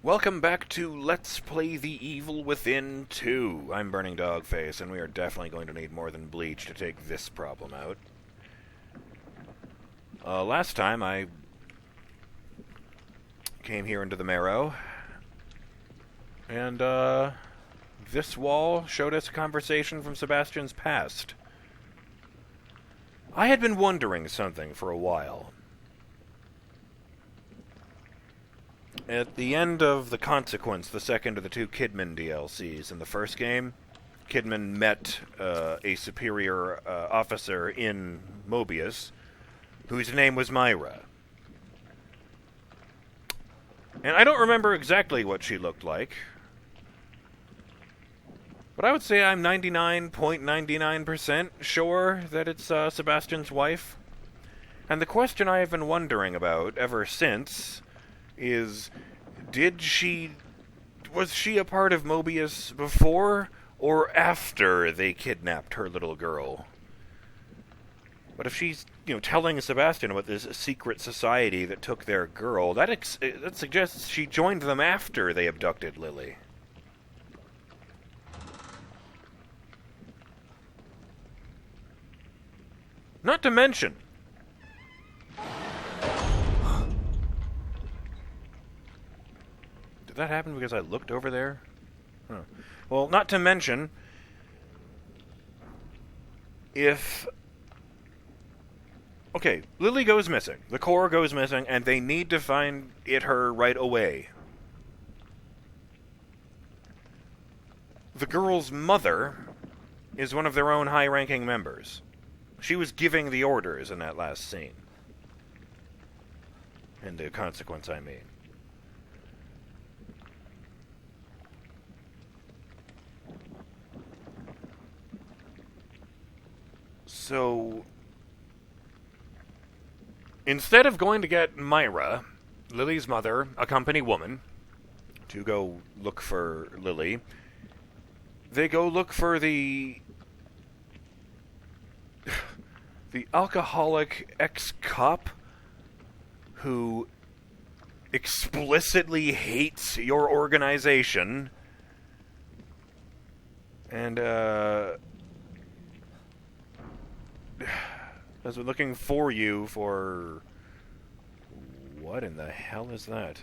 Welcome back to Let's Play The Evil Within 2. I'm BurningDogFace, and we are definitely going to need more than bleach to take this problem out. Last time I came here into the Marrow, and this wall showed us a conversation from Sebastian's past. I had been wondering something for a while. At the end of The Consequence, the second of the two Kidman DLCs in the first game, Kidman met a superior officer in Mobius, whose name was Myra. And I don't remember exactly what she looked like, but I would say I'm 99.99% sure that it's Sebastian's wife. And the question I have been wondering about ever since is, was she a part of Mobius before or after they kidnapped her little girl? But if she's, telling Sebastian about this secret society that took their girl, that suggests she joined them after they abducted Lily. Not to mention, did that happen because I looked over there? Huh. Well, not to mention, okay, Lily goes missing, the core goes missing, and they need to find her right away. The girl's mother is one of their own high-ranking members. She was giving the orders in that last scene. In The Consequence, I mean. So, instead of going to get Myra, Lily's mother, a company woman, to go look for Lily, they go look for the alcoholic ex-cop who explicitly hates your organization and has been looking for you for... What in the hell is that?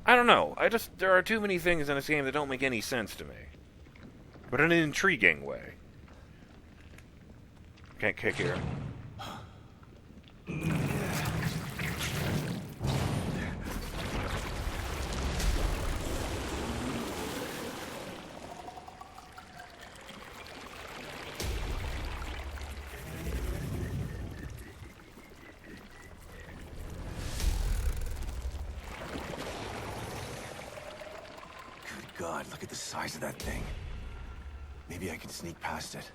I don't know. There are too many things in this game that don't make any sense to me. But in an intriguing way. Can't kick here. God, look at the size of that thing. Maybe I can sneak past it.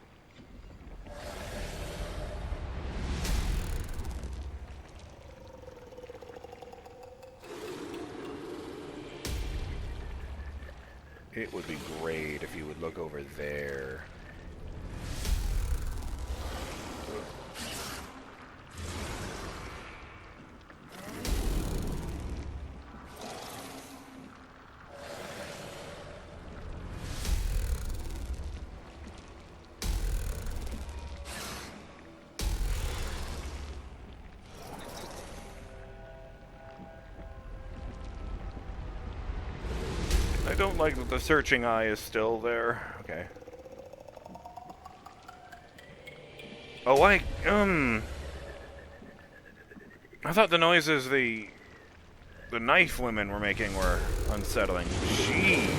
It would be great if you would look over there. I don't like that the searching eye is still there. Okay. Oh, I thought the noises the knife women were making were unsettling. Jesus.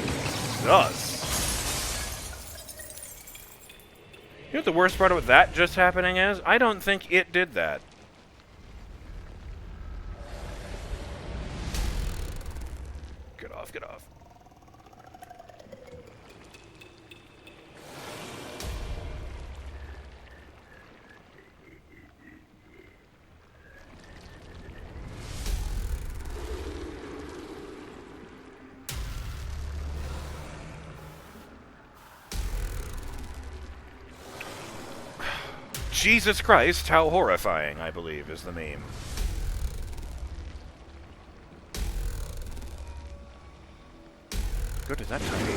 You know what the worst part about that just happening is? I don't think it did that. Get off, get off. Jesus Christ, how horrifying, I believe, is the meme. Good as that tiny.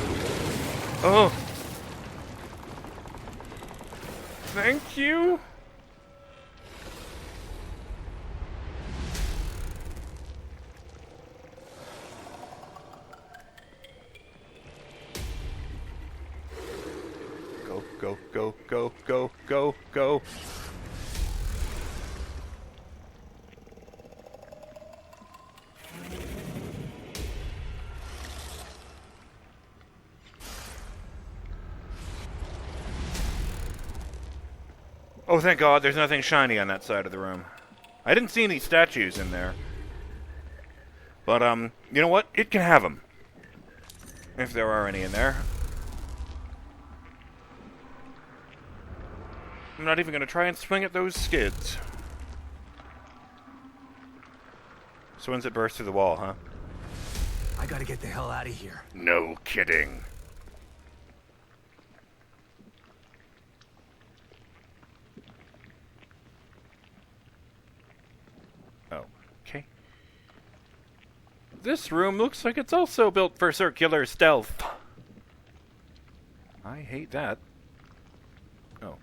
Oh! Thank you! Go, go, go, go, go, go, go. Oh, thank God, there's nothing shiny on that side of the room. I didn't see any statues in there. But, you know what? It can have them. If there are any in there. I'm not even going to try and swing at those skids. So when's it burst through the wall, huh? I gotta get the hell out of here. No kidding. Oh, okay. This room looks like it's also built for circular stealth. I hate that. Oh.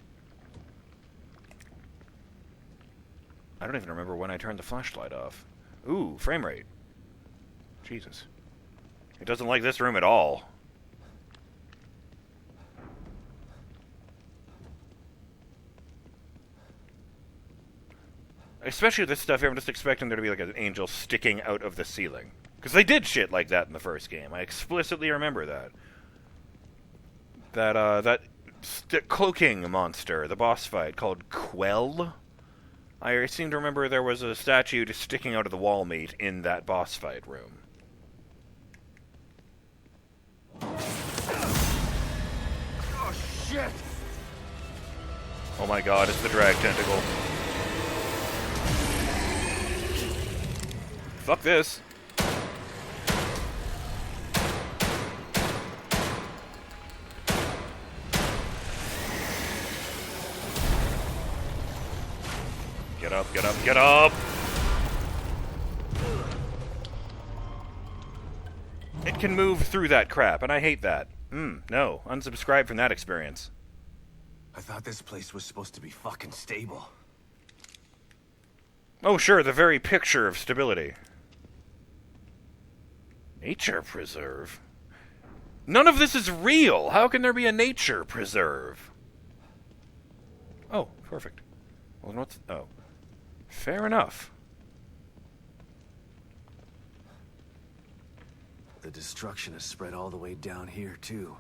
I don't even remember when I turned the flashlight off. Ooh, frame rate. Jesus. It doesn't like this room at all. Especially this stuff here, I'm just expecting there to be like an angel sticking out of the ceiling. Because they did shit like that in the first game. I explicitly remember that. That cloaking monster, the boss fight, called Quell. I seem to remember there was a statue just sticking out of the wall meat in that boss fight room. Oh, shit! Oh my God, it's the drag tentacle. Fuck this. Get up, get up, get up! It can move through that crap, and I hate that. No. Unsubscribe from that experience. I thought this place was supposed to be fucking stable. Oh, sure, the very picture of stability. Nature preserve? None of this is real! How can there be a nature preserve? Oh, perfect. Well, then what's... Oh. Fair enough. The destruction has spread all the way down here, too.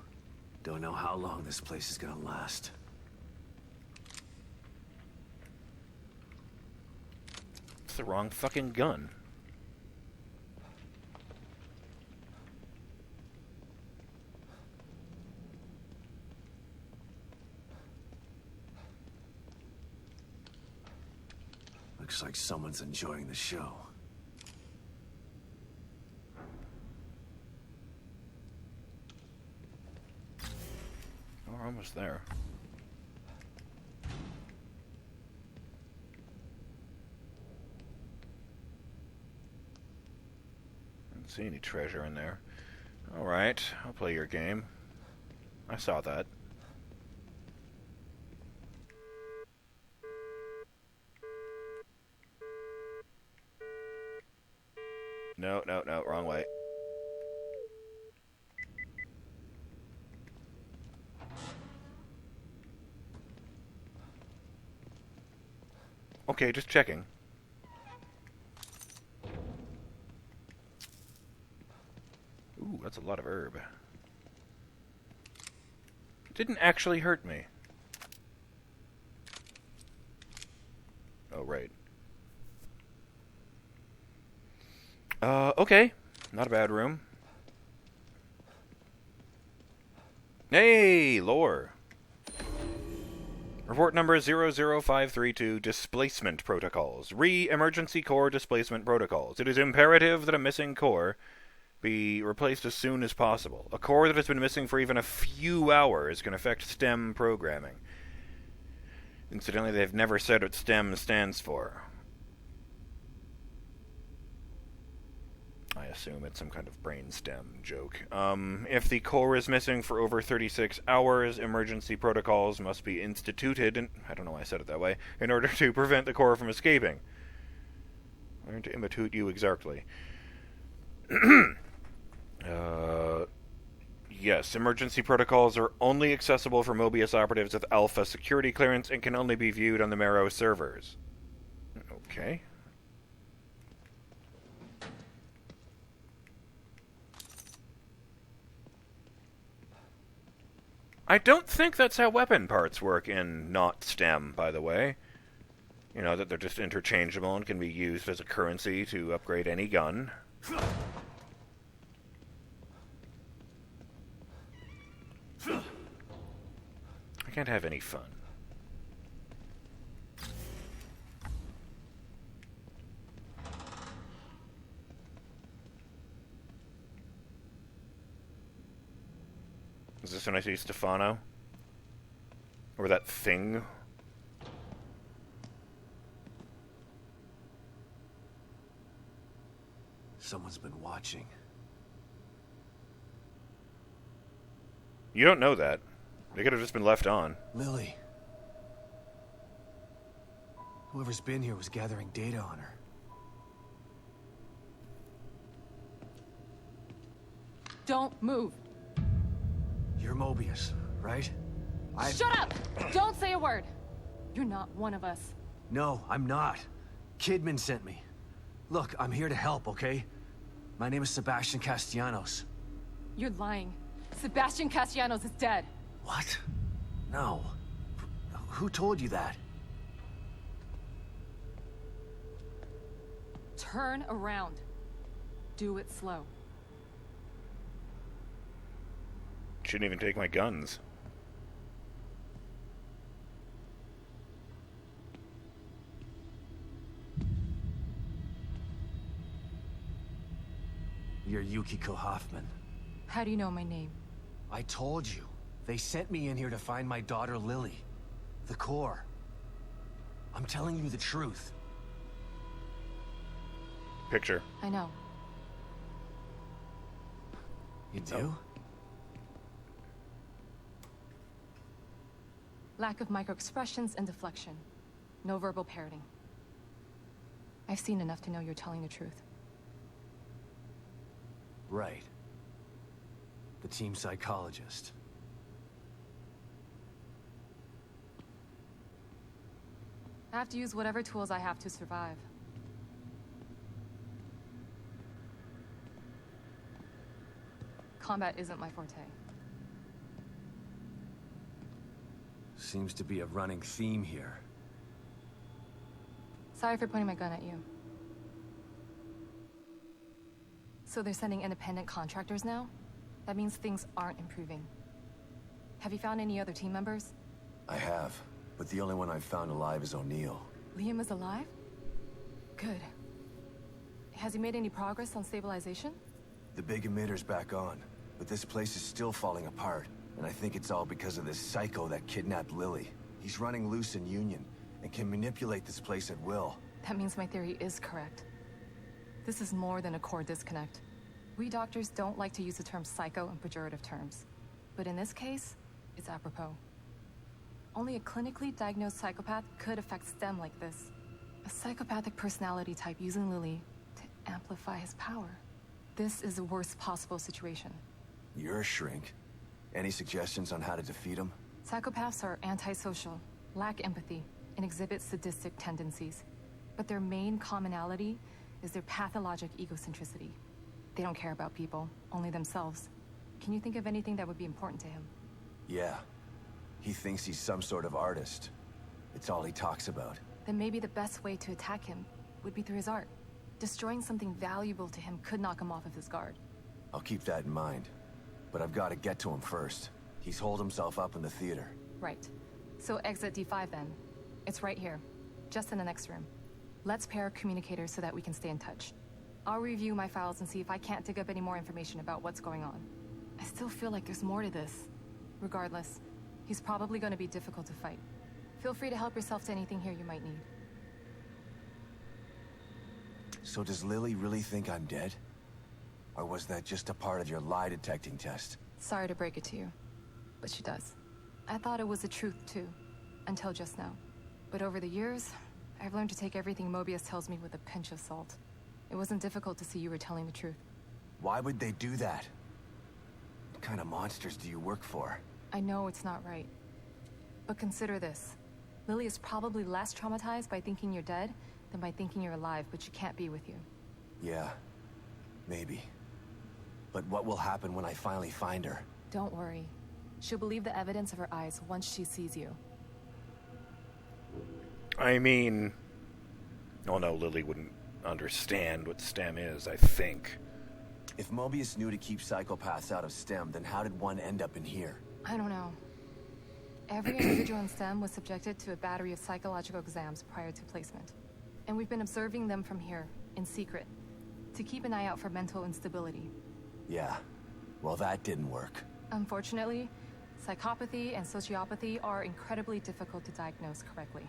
Don't know how long this place is gonna last. It's the wrong fucking gun. Looks like someone's enjoying the show. Oh, we're almost there. Didn't see any treasure in there. Alright, I'll play your game. I saw that. No, no, no, wrong way. Okay, just checking. Ooh, that's a lot of herb. It didn't actually hurt me. Oh, right. Okay. Not a bad room. Hey, lore. Report number 00532, Displacement Protocols. Re-Emergency Core Displacement Protocols. It is imperative that a missing core be replaced as soon as possible. A core that has been missing for even a few hours can affect STEM programming. Incidentally, they've never said what STEM stands for. I assume it's some kind of brainstem joke. If the core is missing for over 36 hours, emergency protocols must be instituted, and I don't know why I said it that way, in order to prevent the core from escaping. I'm going to imitate you exactly. Yes, emergency protocols are only accessible for Mobius operatives with Alpha security clearance and can only be viewed on the Marrow servers. Okay. I don't think that's how weapon parts work in not STEM, by the way. You know, that they're just interchangeable and can be used as a currency to upgrade any gun. I can't have any fun. Is this when I see Stefano? Or that thing? Someone's been watching. You don't know that. They could have just been left on. Lily. Whoever's been here was gathering data on her. Don't move. You're Mobius, right? Shut up! Don't say a word. You're not one of us. No, I'm not. Kidman sent me. Look, I'm here to help, okay? My name is Sebastian Castellanos. You're lying. Sebastian Castellanos is dead. What? No. Who told you that? Turn around. Do it slow. Shouldn't even take my guns. You're Yukiko Hoffman. How do you know my name? I told you. They sent me in here to find my daughter Lily. The core. I'm telling you the truth. Picture. I know. You do? Lack of microexpressions and deflection. No verbal parroting. I've seen enough to know you're telling the truth. Right. The team psychologist. I have to use whatever tools I have to survive. Combat isn't my forte. Seems to be a running theme here. Sorry for pointing my gun at you. So they're sending independent contractors now? That means things aren't improving. Have you found any other team members? I have, but the only one I've found alive is O'Neill. Liam is alive? Good. Has he made any progress on stabilization? The big emitter's back on, but this place is still falling apart. And I think it's all because of this psycho that kidnapped Lily. He's running loose in Union, and can manipulate this place at will. That means my theory is correct. This is more than a core disconnect. We doctors don't like to use the term psycho in pejorative terms. But in this case, it's apropos. Only a clinically diagnosed psychopath could affect STEM like this. A psychopathic personality type using Lily to amplify his power. This is the worst possible situation. You're a shrink. Any suggestions on how to defeat him? Psychopaths are antisocial, lack empathy, and exhibit sadistic tendencies. But their main commonality is their pathologic egocentricity. They don't care about people, only themselves. Can you think of anything that would be important to him? Yeah. He thinks he's some sort of artist. It's all he talks about. Then maybe the best way to attack him would be through his art. Destroying something valuable to him could knock him off of his guard. I'll keep that in mind. But I've got to get to him first. He's holed himself up in the theater. Right. So exit D5 then. It's right here. Just in the next room. Let's pair communicators so that we can stay in touch. I'll review my files and see if I can't dig up any more information about what's going on. I still feel like there's more to this. Regardless, he's probably going to be difficult to fight. Feel free to help yourself to anything here you might need. So does Lily really think I'm dead? Or was that just a part of your lie detecting test? Sorry to break it to you, but she does. I thought it was the truth, too, until just now. But over the years, I've learned to take everything Mobius tells me with a pinch of salt. It wasn't difficult to see you were telling the truth. Why would they do that? What kind of monsters do you work for? I know it's not right. But consider this. Lily is probably less traumatized by thinking you're dead than by thinking you're alive, but she can't be with you. Yeah, maybe. But what will happen when I finally find her? Don't worry. She'll believe the evidence of her eyes once she sees you. I mean... Oh no, Lily wouldn't understand what STEM is, I think. If Mobius knew to keep psychopaths out of STEM, then how did one end up in here? I don't know. Every individual in STEM was subjected to a battery of psychological exams prior to placement. And we've been observing them from here, in secret, to keep an eye out for mental instability. Yeah, well that didn't work. Unfortunately, psychopathy and sociopathy are incredibly difficult to diagnose correctly.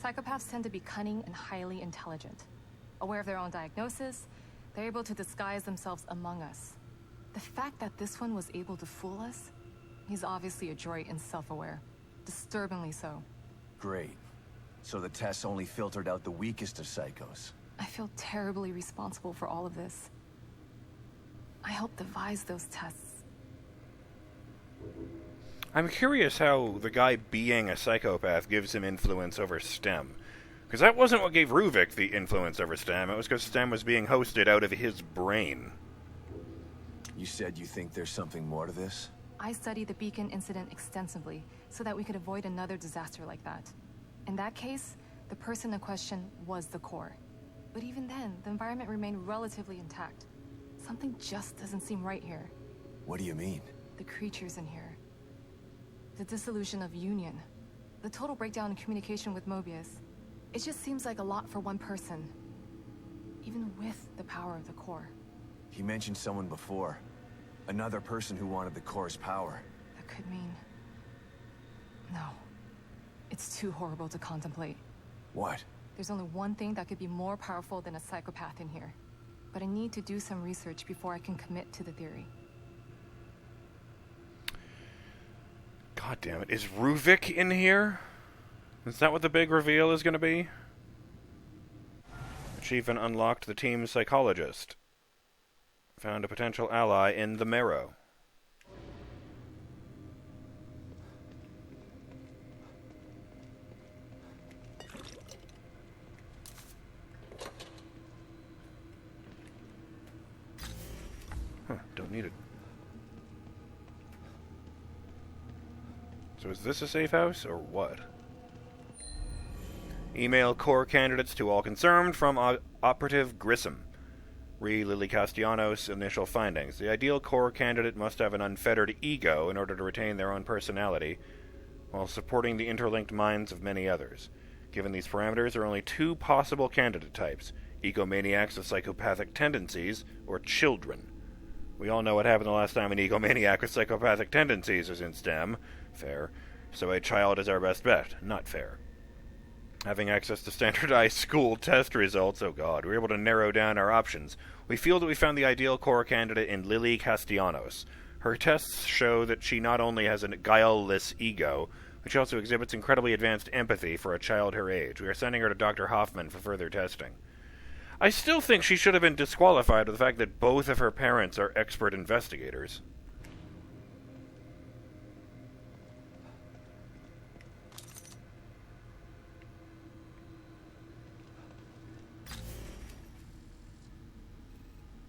Psychopaths tend to be cunning and highly intelligent. Aware of their own diagnosis, they're able to disguise themselves among us. The fact that this one was able to fool us, he's obviously adroit and self-aware. Disturbingly so. Great. So the tests only filtered out the weakest of psychos. I feel terribly responsible for all of this. I helped devise those tests. I'm curious how the guy being a psychopath gives him influence over STEM. Because that wasn't what gave Ruvik the influence over STEM. It was because STEM was being hosted out of his brain. You said you think there's something more to this? I studied the Beacon incident extensively so that we could avoid another disaster like that. In that case, the person in question was the core. But even then, the environment remained relatively intact. Something just doesn't seem right here. What do you mean? The creatures in here. The dissolution of Union. The total breakdown in communication with Mobius. It just seems like a lot for one person. Even with the power of the core. He mentioned someone before. Another person who wanted the core's power. That could mean... No. It's too horrible to contemplate. What? There's only one thing that could be more powerful than a psychopath in here. But I need to do some research before I can commit to the theory. God damn it. Is Ruvik in here? Is that what the big reveal is going to be? Achievement unlocked the team's psychologist. Found a potential ally in the Marrow. Huh, don't need it. So is this a safe house, or what? Email core candidates to all concerned from Operative Grissom. Re Lily Castellanos' initial findings. The ideal core candidate must have an unfettered ego in order to retain their own personality, while supporting the interlinked minds of many others. Given these parameters, there are only two possible candidate types: egomaniacs with psychopathic tendencies, or children. We all know what happened the last time an egomaniac with psychopathic tendencies was in STEM. Fair. So a child is our best bet. Not fair. Having access to standardized school test results, oh god, we're able to narrow down our options. We feel that we found the ideal core candidate in Lily Castellanos. Her tests show that she not only has a guileless ego, but she also exhibits incredibly advanced empathy for a child her age. We are sending her to Dr. Hoffman for further testing. I still think she should have been disqualified with the fact that both of her parents are expert investigators.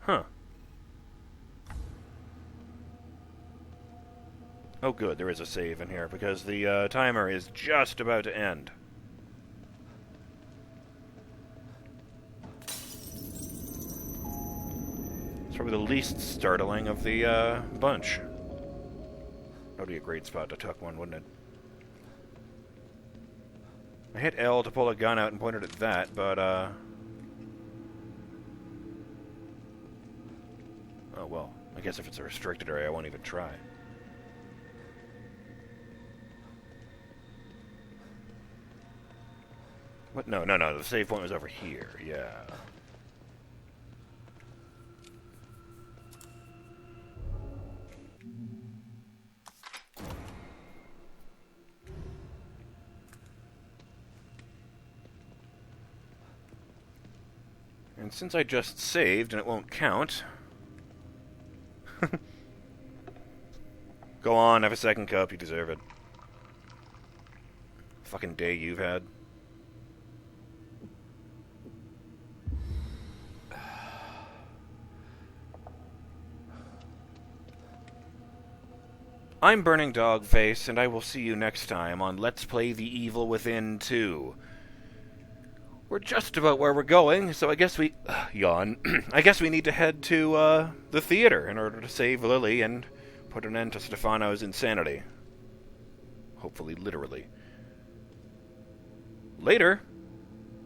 Huh. Oh good, there is a save in here, because the timer is just about to end. It's probably the least startling of the bunch. That would be a great spot to tuck one, wouldn't it? I hit L to pull a gun out and pointed at that, but oh well, I guess if it's a restricted area, I won't even try. What? No, the save point was over here, yeah. And since I just saved and it won't count... Go on, have a second cup, you deserve it. Fucking day you've had. I'm BurningDogFace, and I will see you next time on Let's Play The Evil Within 2. We're just about where we're going, so I guess we... yawn. I guess we need to head to, the theater in order to save Lily and put an end to Stefano's insanity. Hopefully, literally. Later.